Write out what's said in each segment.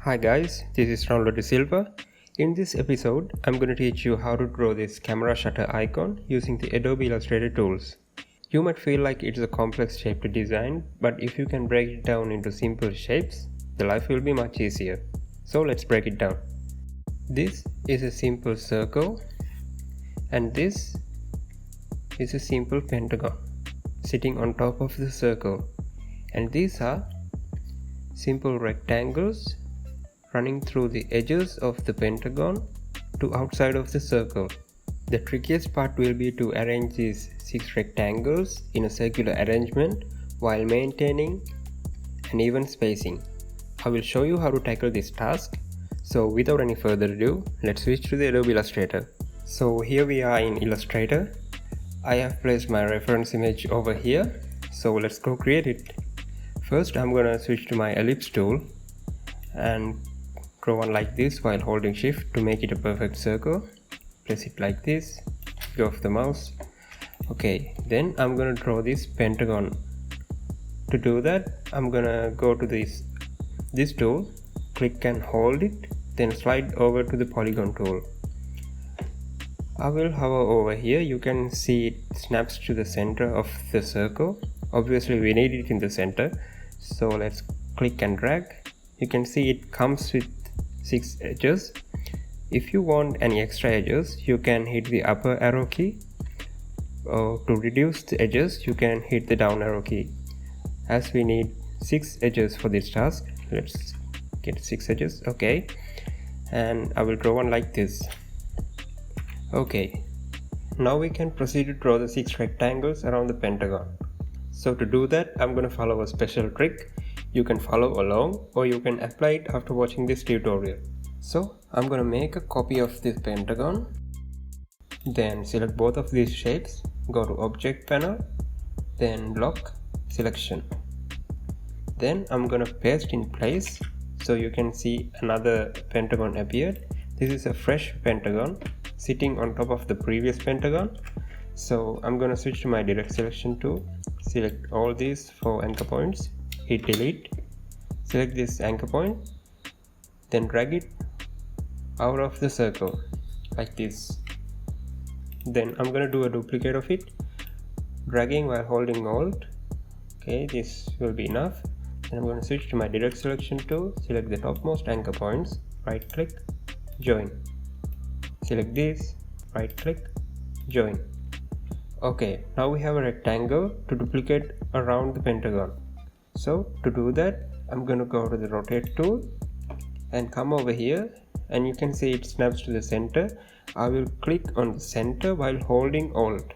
Hi guys, this is Ronaldo De Silva. In this episode, I'm going to teach you how to draw this camera shutter icon using the Adobe Illustrator tools. You might feel like it's a complex shape to design, but if you can break it down into simple shapes, the life will be much easier. So let's break it down. This is a simple circle and this is a simple pentagon sitting on top of the circle, and these are simple rectangles running through the edges of the pentagon to outside of the circle. The trickiest part will be to arrange these 6 rectangles in a circular arrangement while maintaining an even spacing. I will show you how to tackle this task. So without any further ado, let's switch to the Adobe Illustrator. So here we are in Illustrator. I have placed my reference image over here. So let's go create it. First I'm gonna switch to my ellipse tool and draw one like this while holding shift to make it a perfect circle. Place it like this, go off the mouse. Okay, then I'm gonna draw this pentagon. To do that, I'm gonna go to this tool, click and hold it, then slide over to the polygon tool. I will hover over here. You can see it snaps to the center of the circle. Obviously we need it in the center, so let's click and drag. You can see it comes with 6 edges. If you want any extra edges, you can hit the upper arrow key. To reduce the edges, you can hit the down arrow key. As we need 6 edges for this task, let's get 6 edges. Okay, and I will draw one like this. Okay, now we can proceed to draw the 6 rectangles around the pentagon. So to do that, I'm going to follow a special trick. You can follow along or you can apply it after watching this tutorial. So I'm going to make a copy of this pentagon, then select both of these shapes, go to object panel, then lock selection. Then I'm going to paste in place so you can see another pentagon appeared. This is a fresh pentagon sitting on top of the previous pentagon. So I'm going to switch to my direct selection tool, select all these 4 anchor points, hit delete, select this anchor point, then drag it out of the circle like this. Then I'm going to do a duplicate of it, dragging while holding Alt. Okay, this will be enough. Then I'm going to switch to my direct selection tool, select the topmost anchor points, right click, join. Select this, right click, join. Okay, now we have a rectangle to duplicate around the pentagon. So to do that, I'm going to go to the rotate tool and come over here, and you can see it snaps to the center. I will click on the center while holding Alt.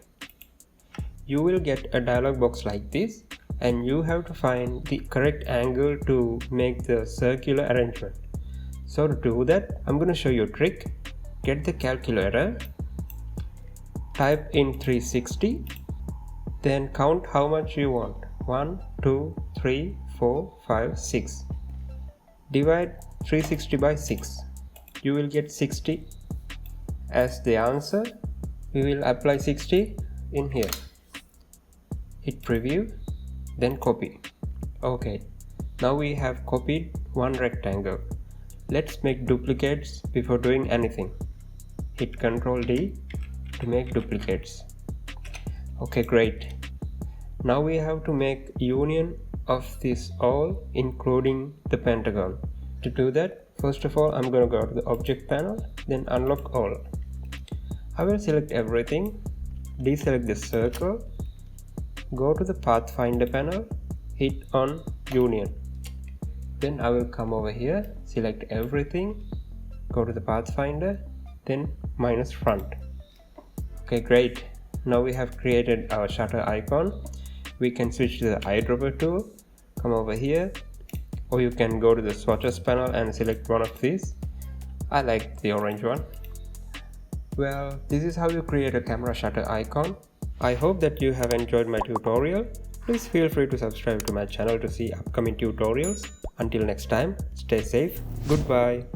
You will get a dialog box like this, and you have to find the correct angle to make the circular arrangement. So to do that, I'm going to show you a trick. Get the calculator, type in 360, then count how much you want. 1, 2, 3, 4, 5, 6. Divide 360 by 6. You will get 60 as the answer. We will apply 60 in here. Hit preview, then copy. Okay, now we have copied one rectangle. Let's make duplicates before doing anything. Hit Ctrl D to make duplicates. Okay, great. Now we have to make union of this all, including the pentagon. To do that, first of all, I'm going to go to the object panel, then unlock all. I will select everything, deselect the circle, go to the pathfinder panel, hit on union. Then I will come over here, select everything, go to the pathfinder, then minus front. Okay, great. Now we have created our shutter icon. We can switch to the eyedropper tool, come over here, or you can go to the swatches panel and select one of these. I like the orange one. Well, this is how you create a camera shutter icon. I hope that you have enjoyed my tutorial. Please feel free to subscribe to my channel to see upcoming tutorials. Until next time, stay safe. Goodbye.